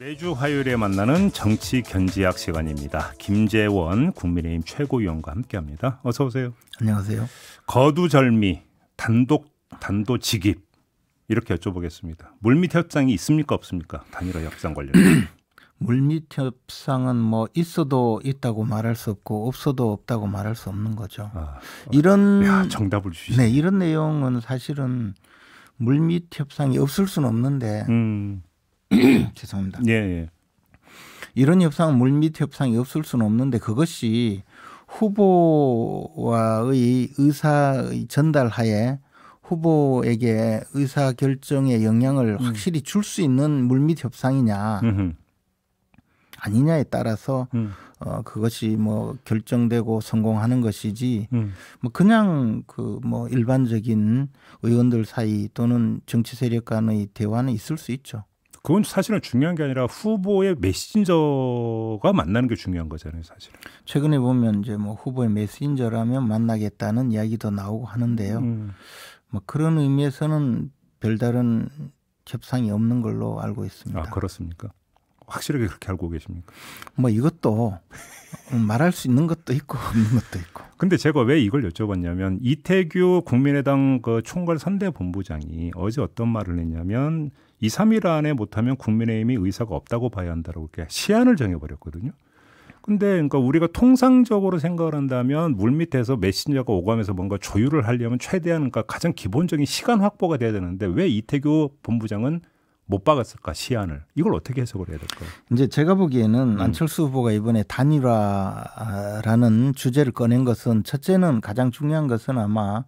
매주 화요일에 만나는 정치 견지학 시간입니다. 김재원 국민의힘 최고위원과 함께합니다. 어서 오세요. 안녕하세요. 거두절미, 단도직입 이렇게 여쭤보겠습니다. 물밑 협상이 있습니까 없습니까? 단일화 협상 관련해서. 물밑 협상은 뭐 있어도 있다고 말할 수 없고 없어도 없다고 말할 수 없는 거죠. 이런 정답을 주시죠. 네, 이런 내용은 사실은 물밑 협상이 없을 수는 없는데 죄송합니다. 예. 이런 협상은 물밑 협상이 없을 수는 없는데 그것이 후보와의 의사의 전달하에 후보에게 의사 결정에 영향을 확실히 줄 수 있는 물밑 협상이냐 아니냐에 따라서 그것이 뭐 결정되고 성공하는 것이지 뭐 그냥 그 뭐 일반적인 의원들 사이 또는 정치 세력 간의 대화는 있을 수 있죠. 그건 사실은 중요한 게 아니라 후보의 메신저가 만나는 게 중요한 거잖아요, 사실은. 최근에 보면 이제 뭐 후보의 메신저라면 만나겠다는 이야기도 나오고 하는데요. 뭐 그런 의미에서는 별다른 협상이 없는 걸로 알고 있습니다. 아, 그렇습니까? 확실하게 그렇게 알고 계십니까? 뭐 이것도 말할 수 있는 것도 있고 없는 것도 있고. 근데 제가 왜 이걸 여쭤봤냐면 이태규 국민의당 그 총괄 선대본부장이 어제 어떤 말을 했냐면 2, 3일 안에 못하면 국민의힘이 의사가 없다고 봐야 한다라고 이렇게 시한을 정해버렸거든요. 근데 그러니까 우리가 통상적으로 생각을 한다면 물밑에서 메신저가 오가면서 뭔가 조율을 하려면 최대한 그러니까 가장 기본적인 시간 확보가 돼야 되는데 왜 이태규 본부장은 못 박았을까 시한을. 이걸 어떻게 해석을 해야 될까요? 이제 제가 보기에는 안철수 후보가 이번에 단일화라는 주제를 꺼낸 것은 첫째는 가장 중요한 것은 아마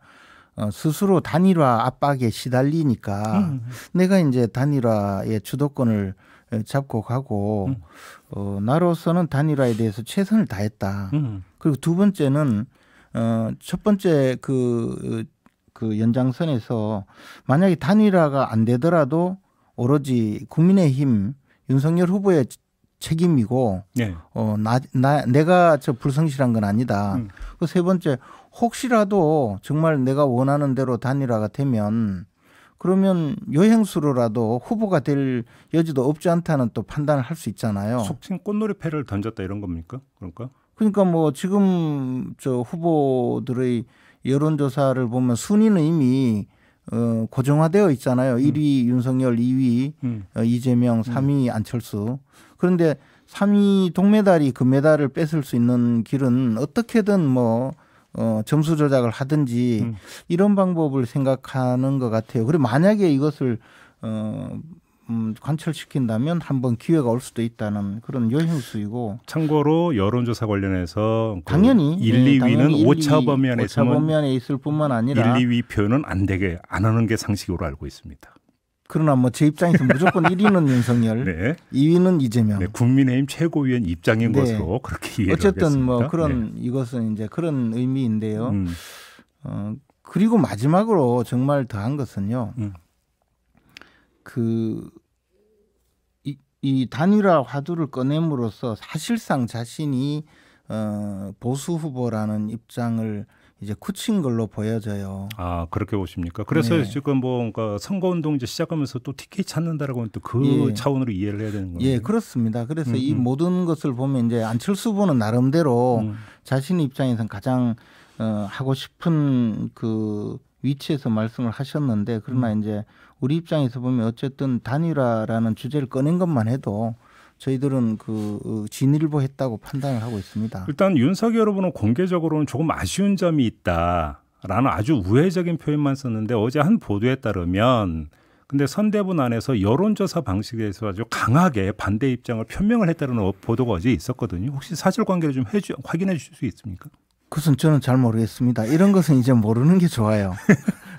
스스로 단일화 압박에 시달리니까 내가 이제 단일화의 주도권을 잡고 가고 나로서는 단일화에 대해서 최선을 다했다. 그리고 두 번째는 첫 번째 그 연장선에서 만약에 단일화가 안 되더라도 오로지 국민의힘 윤석열 후보의 책임이고 네. 내가 저 불성실한 건 아니다. 그 세 번째 혹시라도 정말 내가 원하는 대로 단일화가 되면 그러면 여행수로라도 후보가 될 여지도 없지 않다는 또 판단을 할 수 있잖아요. 속칭 꽃놀이패를 던졌다 이런 겁니까? 그러니까 뭐 지금 저 후보들의 여론조사를 보면 순위는 이미 고정화되어 있잖아요. 1위 윤석열, 2위 이재명, 3위 안철수. 그런데 3위 동메달이 금메달을 뺏을 수 있는 길은 어떻게든 뭐 점수 조작을 하든지 이런 방법을 생각하는 것 같아요. 그리고 만약에 이것을 관철시킨다면 한번 기회가 올 수도 있다는 그런 여행수이고. 참고로 여론조사 관련해서 당연히 1, 2위는 오차범위 안에 있을 뿐만 아니라 1, 2위 표현은 안 하는 게 상식으로 알고 있습니다. 그러나 뭐 제 입장에서 무조건 1위는 윤석열, 네. 2위는 이재명. 네, 국민의힘 최고위원 입장인 것으로 그렇게 이해를 하겠습니다. 어쨌든 뭐 그런 이것은 이제 그런 의미인데요. 그리고 마지막으로 정말 더한 것은요. 이 단일화 화두를 꺼냄으로써 사실상 자신이 보수 후보라는 입장을 이제 굳힌 걸로 보여져요. 아, 그렇게 보십니까? 그래서 네. 지금 뭔가 선거운동 이제 시작하면서 또 티켓 찾는다라고 하면 또 그 차원으로 이해를 해야 되는 거예요. 예, 그렇습니다. 그래서 이 모든 것을 보면 이제 안철수 후보는 나름대로 자신의 입장에서는 가장 하고 싶은 그 위치에서 말씀을 하셨는데 그러나 이제 우리 입장에서 보면 어쨌든 단일화라는 주제를 꺼낸 것만 해도 저희들은 그 진일보했다고 판단을 하고 있습니다. 일단 윤석열 후보는 공개적으로는 조금 아쉬운 점이 있다라는 아주 우회적인 표현만 썼는데 어제 한 보도에 따르면 근데 선대본 안에서 여론조사 방식에 대해서 아주 강하게 반대 입장을 표명을 했다는 보도가 어제 있었거든요. 혹시 사실관계를 좀 확인해 주실 수 있습니까? 그것은 저는 잘 모르겠습니다. 이런 것은 이제 모르는 게 좋아요.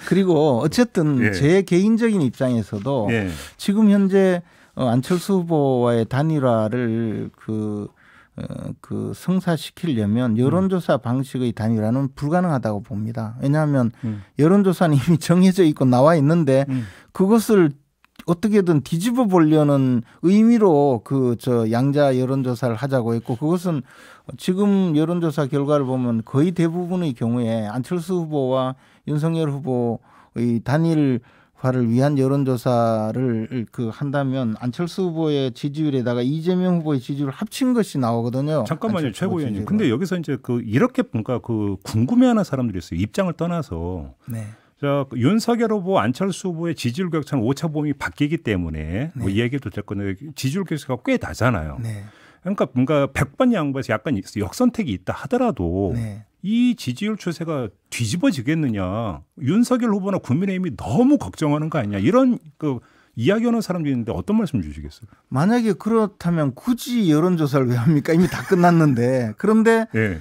그리고 어쨌든 제 개인적인 입장에서도 지금 현재 안철수 후보와의 단일화를 성사시키려면 여론조사 방식의 단일화는 불가능하다고 봅니다. 왜냐하면 여론조사는 이미 정해져 있고 나와 있는데 그것을 어떻게든 뒤집어 보려는 의미로 양자 여론조사를 하자고 했고 그것은 지금 여론조사 결과를 보면 거의 대부분의 경우에 안철수 후보와 윤석열 후보의 단일화 좌파를 위한 여론조사를 한다면 안철수 후보의 지지율에다가 이재명 후보의 지지율을 합친 것이 나오거든요. 잠깐만요, 최고위원님. 근데 여기서 이제 이렇게 뭔가 궁금해하는 사람들이 있어요. 입장을 떠나서. 네. 자, 윤석열 후보, 안철수 후보의 지지율 격차는 오차범위 바뀌기 때문에 뭐 이 얘기도 될 건데 지지율 격차가 꽤 나잖아요. 네. 그러니까 뭔가 100번 양보해서 약간 역선택이 있다 하더라도 네. 이 지지율 추세가 뒤집어지겠느냐. 윤석열 후보나 국민의힘이 너무 걱정하는 거 아니냐. 이런 이야기하는 사람도 있는데 어떤 말씀 주시겠어요? 만약에 그렇다면 굳이 여론조사를 왜 합니까? 이미 다 끝났는데. 그런데 네.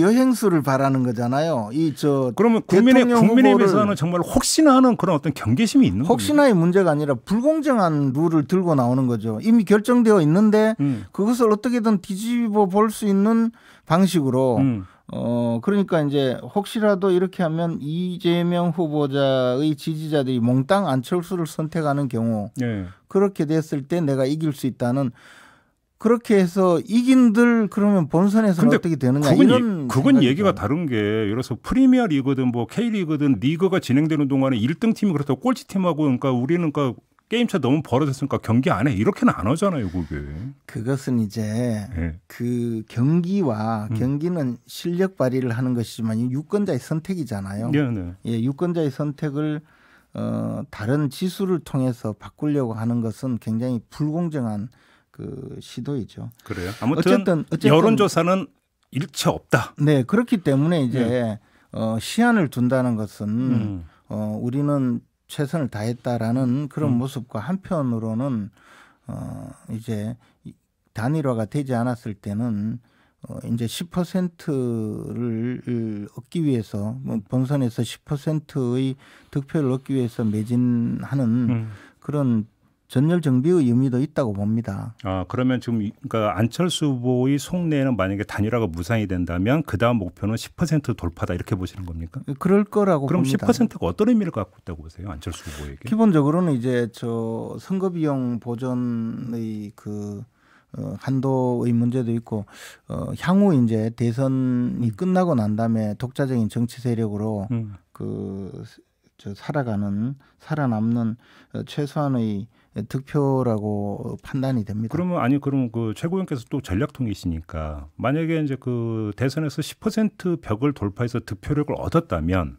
여행수를 바라는 거잖아요. 그러면 국민의힘에서는 정말 혹시나 하는 그런 어떤 경계심이 있는 거예요. 혹시나의 문제가 아니라 불공정한 룰을 들고 나오는 거죠. 이미 결정되어 있는데 그것을 어떻게든 뒤집어 볼 수 있는 방식으로 그러니까 이제 혹시라도 이렇게 하면 이재명 후보자의 지지자들이 몽땅 안철수를 선택하는 경우 네. 그렇게 됐을 때 내가 이길 수 있다는 그렇게 해서 이긴들 그러면 본선에서는 어떻게 되느냐 그건 얘기가 다른 게 예를 들어서 프리미어 리그든 뭐 K리그든 리그가 진행되는 동안에 1등 팀이 그렇다고 꼴찌 팀하고 그러니까 우리는 게임차 너무 벌어졌으니까 경기 안 해. 이렇게는 안 하잖아요, 그게. 그것은 이제 경기는 실력 발휘를 하는 것이지만 유권자의 선택이잖아요. 네. 예, 유권자의 선택을 다른 지수를 통해서 바꾸려고 하는 것은 굉장히 불공정한 시도이죠. 그래요. 어쨌든 여론조사는 일체 없다. 네, 그렇기 때문에 이제 시한을 둔다는 것은 우리는 최선을 다했다라는 그런 모습과 한편으로는 이제 단일화가 되지 않았을 때는 이제 10%를 얻기 위해서 본선에서 10%의 득표를 얻기 위해서 매진하는 그런 전열 정비의 의미도 있다고 봅니다. 그러면 지금 그러니까 안철수 후보의 속내에는 만약에 단일화가 무산이 된다면 그 다음 목표는 10% 돌파다 이렇게 보시는 겁니까? 그럴 거라고 봅니다. 그럼 10%가 어떤 의미를 갖고 있다고 보세요, 안철수 후보에게? 기본적으로는 이제 선거 비용 보전의 한도의 문제도 있고 향후 이제 대선이 끝나고 난 다음에 독자적인 정치 세력으로 살아남는 최소한의 득표라고 판단이 됩니다. 그럼 최고위원께서 또 전략통이시니까 만약에 이제 대선에서 10% 벽을 돌파해서 득표력을 얻었다면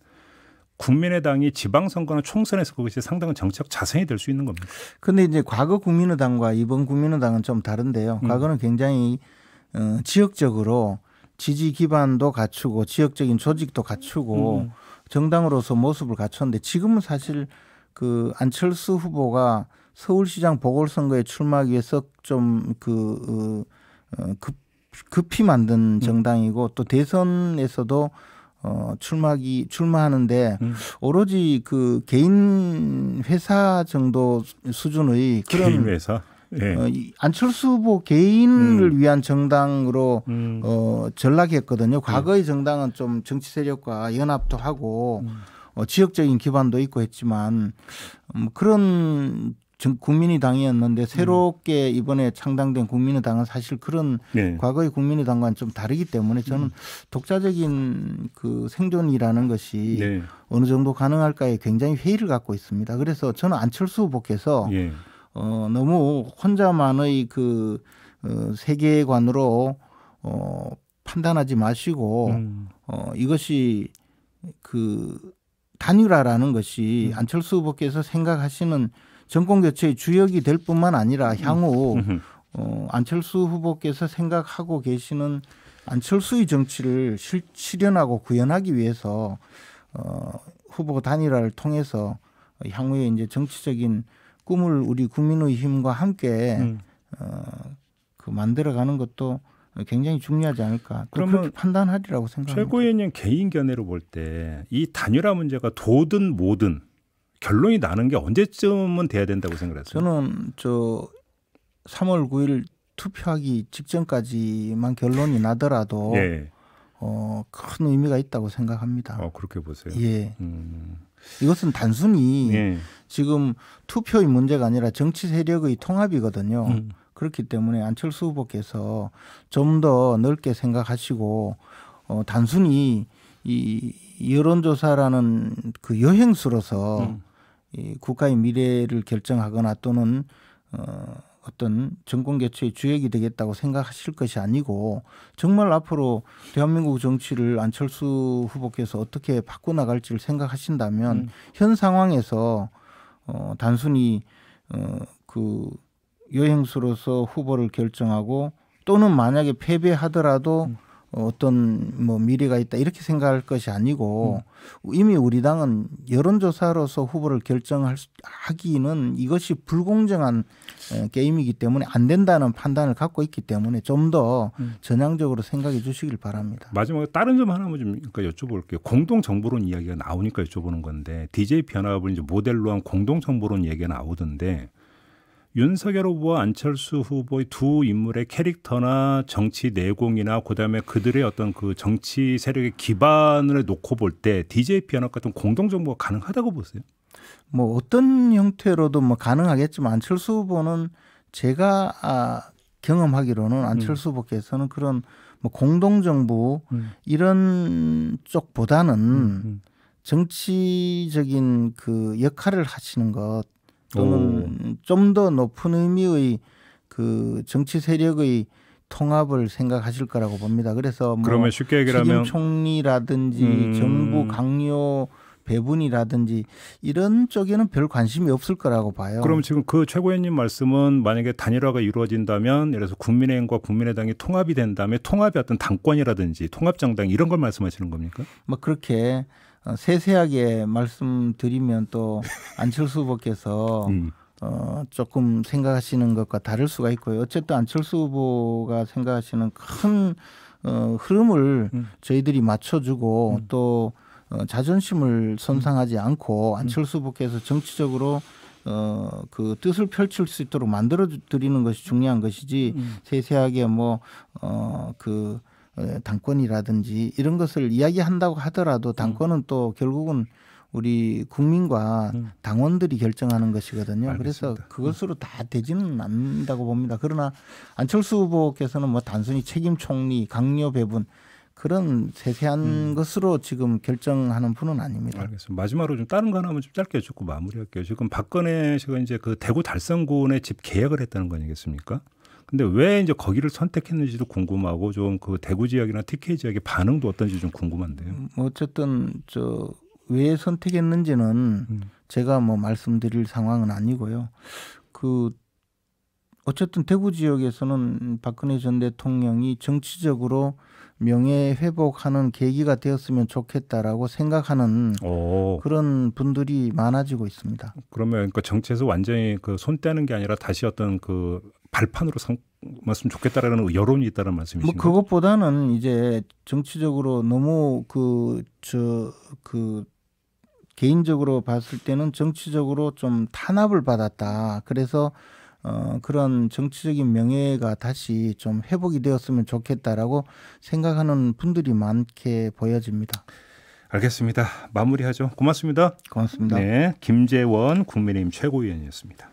국민의당이 지방선거나 총선에서 그것이 상당한 정치적 자산이 될 수 있는 겁니다. 그런데 이제 과거 국민의당과 이번 국민의당은 좀 다른데요. 과거는 굉장히 지역적으로 지지 기반도 갖추고 지역적인 조직도 갖추고 정당으로서 모습을 갖췄는데 지금은 사실 안철수 후보가 서울시장 보궐선거에 출마하기 위해서 좀 급히 만든 정당이고 또 대선에서도 출마하는데 오로지 개인 회사 정도 수준의 그런 개인 회사? 안철수 후보 개인을 위한 정당으로 전락했거든요. 과거의 정당은 좀 정치 세력과 연합도 하고 지역적인 기반도 있고 했지만 그런 국민의당이었는데 새롭게 이번에 창당된 국민의당은 사실 그런 과거의 국민의당과는 좀 다르기 때문에 저는 독자적인 생존이라는 것이 어느 정도 가능할까에 굉장히 회의를 갖고 있습니다. 그래서 저는 안철수 후보께서 너무 혼자만의 세계관으로 판단하지 마시고 이것이 단일화라는 것이 안철수 후보께서 생각하시는 정권교체의 주역이 될 뿐만 아니라 향후 안철수 후보께서 생각하고 계시는 안철수의 정치를 실현하고 구현하기 위해서 후보 단일화를 통해서 향후에 이제 정치적인 꿈을 우리 국민의힘과 함께 만들어가는 것도 굉장히 중요하지 않을까. 그렇게 판단하리라고 생각합니다. 최고위원님 개인 견해로 볼 때 이 단일화 문제가 도든 뭐든 결론이 나는 게 언제쯤은 돼야 된다고 생각했어요? 저는 3월 9일 투표하기 직전까지만 결론이 나더라도 큰 의미가 있다고 생각합니다. 그렇게 보세요. 예. 이것은 단순히 지금 투표의 문제가 아니라 정치 세력의 통합이거든요. 그렇기 때문에 안철수 후보께서 좀 더 넓게 생각하시고 단순히 이 여론조사라는 여행수로서 이 국가의 미래를 결정하거나 또는 어떤 정권 교체의 주역이 되겠다고 생각하실 것이 아니고 정말 앞으로 대한민국 정치를 안철수 후보께서 어떻게 바꿔나갈지를 생각하신다면 현 상황에서 단순히 그 여행수로서 후보를 결정하고 또는 만약에 패배하더라도 어떤 뭐 미래가 있다 이렇게 생각할 것이 아니고 이미 우리 당은 여론조사로서 후보를 결정하기는 이것이 불공정한 게임이기 때문에 안 된다는 판단을 갖고 있기 때문에 좀 더 전향적으로 생각해 주시길 바랍니다. 마지막에 다른 점 하나만 좀 여쭤볼게요. 공동정보론 이야기가 나오니까 여쭤보는 건데 DJP 연합을 이제 모델로 한 공동정보론 얘기가 나오던데 윤석열 후보와 안철수 후보의 두 인물의 캐릭터나 정치 내공이나 그다음에 그들의 어떤 그 정치 세력의 기반을 놓고 볼 때 DJP 연합 같은 공동정보가 가능하다고 보세요? 뭐 어떤 형태로도 뭐 가능하겠지만 안철수 후보는 제가 경험하기로는 안철수 후보께서는 그런 뭐 공동정부 이런 쪽보다는 정치적인 그 역할을 하시는 것 또는 좀 더 높은 의미의 그 정치 세력의 통합을 생각하실 거라고 봅니다. 그래서 뭐 그러면 쉽게 얘기하면 책임 총리라든지 정부 강요 배분이라든지 이런 쪽에는 별 관심이 없을 거라고 봐요. 그럼 지금 그 최고위원님 말씀은 만약에 단일화가 이루어진다면 예를 들어서 국민의힘과 국민의당이 통합이 된다면 통합의 어떤 당권이라든지 통합정당 이런 걸 말씀하시는 겁니까? 뭐 그렇게 세세하게 말씀드리면 또 안철수 후보께서 조금 생각하시는 것과 다를 수가 있고요. 어쨌든 안철수 후보가 생각하시는 큰 흐름을 저희들이 맞춰주고 또 자존심을 손상하지 않고 안철수 후보께서 정치적으로 그 뜻을 펼칠 수 있도록 만들어 드리는 것이 중요한 것이지 세세하게 그 당권이라든지 이런 것을 이야기한다고 하더라도 당권은 또 결국은 우리 국민과 당원들이 결정하는 것이거든요. 알겠습니다. 그래서 그것으로 다 되지는 않는다고 봅니다. 그러나 안철수 후보께서는 뭐 단순히 책임 총리, 강요 배분 그런 세세한 것으로 지금 결정하는 분은 아닙니다. 알겠습니다. 마지막으로 좀 다른 거 하나만 좀 짧게 여쭙고 마무리할게요. 지금 박근혜 씨가 이제 그 대구 달성군에 집 계약을 했다는 거 아니겠습니까? 근데 왜 이제 거기를 선택했는지도 궁금하고 좀 그 대구 지역이나 TK 지역의 반응도 어떤지 좀 궁금한데요. 어쨌든 왜 선택했는지는 제가 뭐 말씀드릴 상황은 아니고요. 어쨌든 대구 지역에서는 박근혜 전 대통령이 정치적으로 명예 회복하는 계기가 되었으면 좋겠다라고 생각하는 그런 분들이 많아지고 있습니다. 그러면 그러니까 정치에서 완전히 그 손 떼는 게 아니라 다시 어떤 그 발판으로 삼았으면 좋겠다라는 여론이 있다는 말씀이신가요? 뭐 그것보다는 이제 정치적으로 너무 개인적으로 봤을 때는 정치적으로 좀 탄압을 받았다. 그래서 그런 정치적인 명예가 다시 좀 회복이 되었으면 좋겠다라고 생각하는 분들이 많게 보여집니다. 알겠습니다. 마무리하죠. 고맙습니다. 고맙습니다. 네, 김재원 국민의힘 최고위원이었습니다.